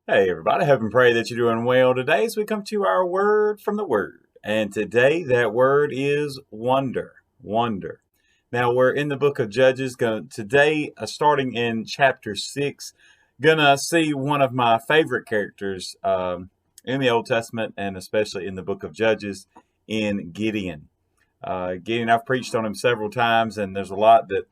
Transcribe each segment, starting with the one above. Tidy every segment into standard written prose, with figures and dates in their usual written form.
Hey everybody, hope and pray that you're doing well today as we come to our word from the word. And today that word is wonder. Wonder. Now we're in the book of Judges. Today, starting in chapter 6, gonna see one of my favorite characters in the Old Testament and especially in the book of Judges in Gideon. Gideon, I've preached on him several times, and there's a lot that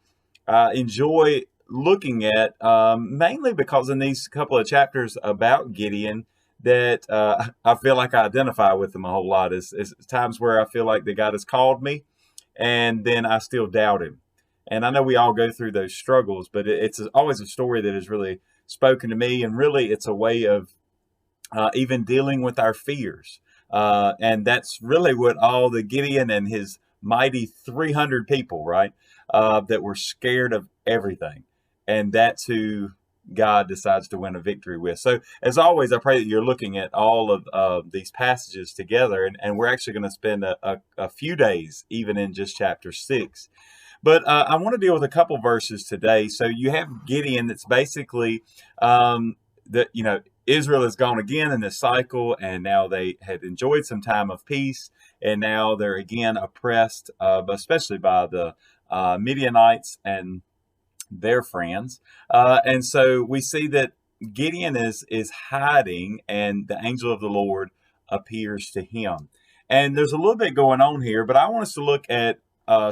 I enjoy looking at, mainly because in these couple of chapters about Gideon, that I feel like I identify with him a whole lot. Is times where I feel like that God has called me, and then I still doubt Him. And I know we all go through those struggles, but it's always a story that has really spoken to me, and really it's a way of even dealing with our fears. And that's really what all the Gideon and his mighty 300 people, right, that were scared of everything. And that's who God decides to win a victory with. So, as always, I pray that you're looking at all of these passages together. And we're actually going to spend a few days, even in just chapter 6. But I want to deal with a couple verses today. So you have Gideon that's basically that, Israel has gone again in this cycle, and now they had enjoyed some time of peace, and now they're again oppressed, especially by the Midianites and their friends. And so we see that Gideon is hiding, and the angel of the Lord appears to him. And there's a little bit going on here, but I want us to look at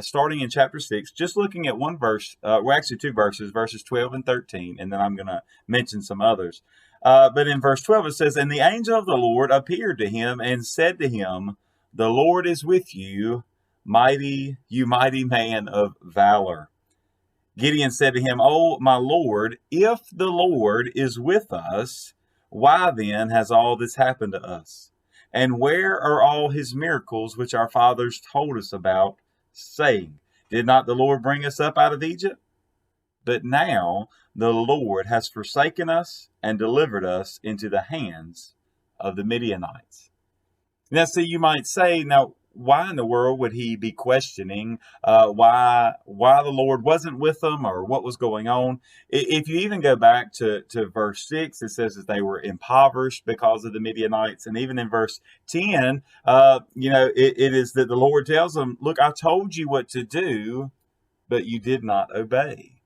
starting in chapter 6, just looking at one verse, well, actually two verses, verses 12 and 13, and then I'm going to mention some others. But in verse 12, it says, "And the angel of the Lord appeared to him and said to him, 'The Lord is with you, you mighty man of valor.' Gideon said to him, 'Oh, my Lord, if the Lord is with us, why then has all this happened to us? And where are all his miracles which our fathers told us about, saying, Did not the Lord bring us up out of Egypt? But now the Lord has forsaken us and delivered us into the hands of the Midianites.'" Now, see, you might say, now, why in the world would he be questioning why the Lord wasn't with them or what was going on? If you even go back to verse 6, it says that they were impoverished because of the Midianites. And even in verse 10, it is that the Lord tells them, "Look, I told you what to do, but you did not obey."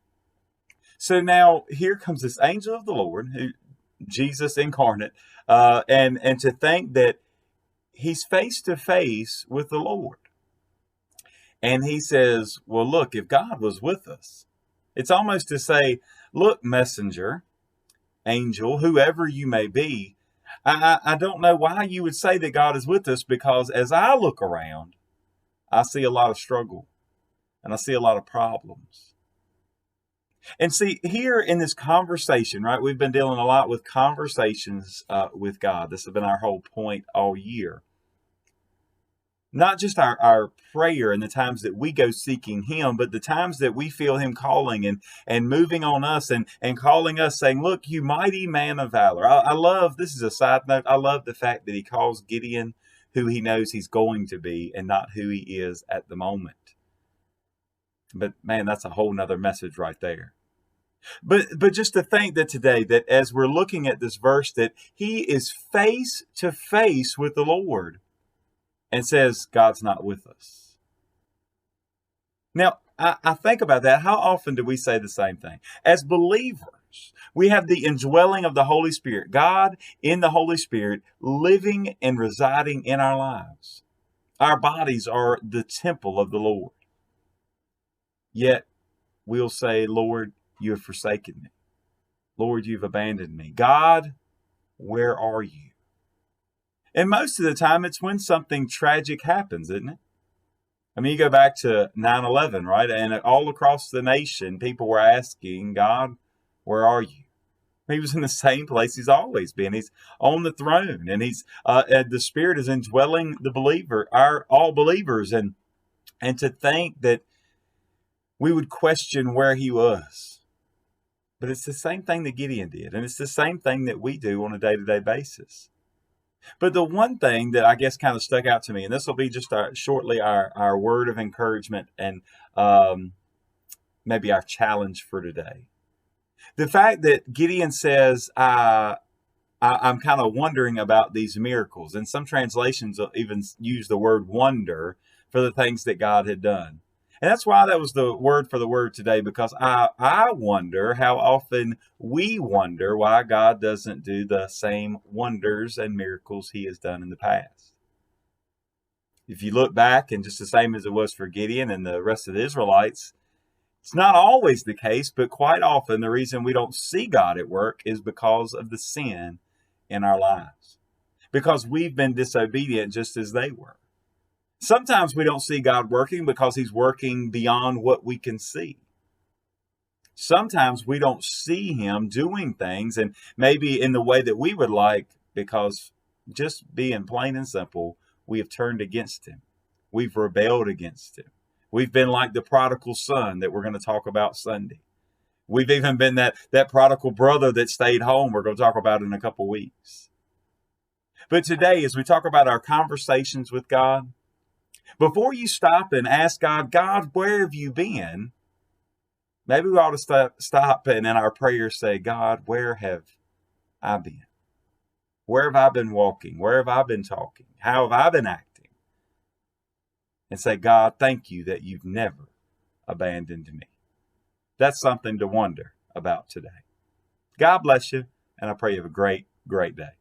So now here comes this angel of the Lord, who Jesus incarnate, and to think that he's face to face with the Lord. And he says, "Well, look, if God was with us," it's almost to say, "Look, messenger, angel, whoever you may be, I don't know why you would say that God is with us, because as I look around, I see a lot of struggle and I see a lot of problems." And see, here in this conversation, right, we've been dealing a lot with conversations with God. This has been our whole point all year. Not just our prayer and the times that we go seeking him, but the times that we feel him calling and moving on us and calling us, saying, "Look, you mighty man of valor." I love, this is a side note, I love the fact that he calls Gideon who he knows he's going to be and not who he is at the moment. But man, that's a whole nother message right there. But just to think that today, that as we're looking at this verse, that he is face to face with the Lord and says, God's not with us. Now, I think about that. How often do we say the same thing? As believers, we have the indwelling of the Holy Spirit, God in the Holy Spirit living and residing in our lives. Our bodies are the temple of the Lord. Yet we'll say, "Lord, you have forsaken me. Lord, you've abandoned me. God, where are you?" And most of the time, it's when something tragic happens, isn't it? I mean, you go back to 9/11, right? And all across the nation, people were asking, "God, where are you?" He was in the same place he's always been. He's on the throne, and and the Spirit is indwelling the believer, all believers, and to think that we would question where he was. But it's the same thing that Gideon did, and it's the same thing that we do on a day-to-day basis. But the one thing that I guess kind of stuck out to me, and this will be just shortly our word of encouragement and um, maybe our challenge for today. The fact that Gideon says, I I'm kind of wondering about these miracles. And some translations even use the word wonder for the things that God had done. And that's why that was the word for the word today, because I wonder how often we wonder why God doesn't do the same wonders and miracles he has done in the past. If you look back, and just the same as it was for Gideon and the rest of the Israelites, it's not always the case, but quite often the reason we don't see God at work is because of the sin in our lives, because we've been disobedient just as they were. Sometimes we don't see God working because he's working beyond what we can see. Sometimes we don't see him doing things, and maybe in the way that we would like, because just being plain and simple, we have turned against him. We've rebelled against him. We've been like the prodigal son that we're going to talk about Sunday. We've even been that prodigal brother that stayed home, we're going to talk about in a couple weeks. But today, as we talk about our conversations with God, before you stop and ask God, God, where have you been? Maybe we ought to stop and in our prayers say, God, where have I been? Where have I been walking? Where have I been talking? How have I been acting? And say, God, thank you that you've never abandoned me. That's something to wonder about today. God bless you, and I pray you have a great, great day.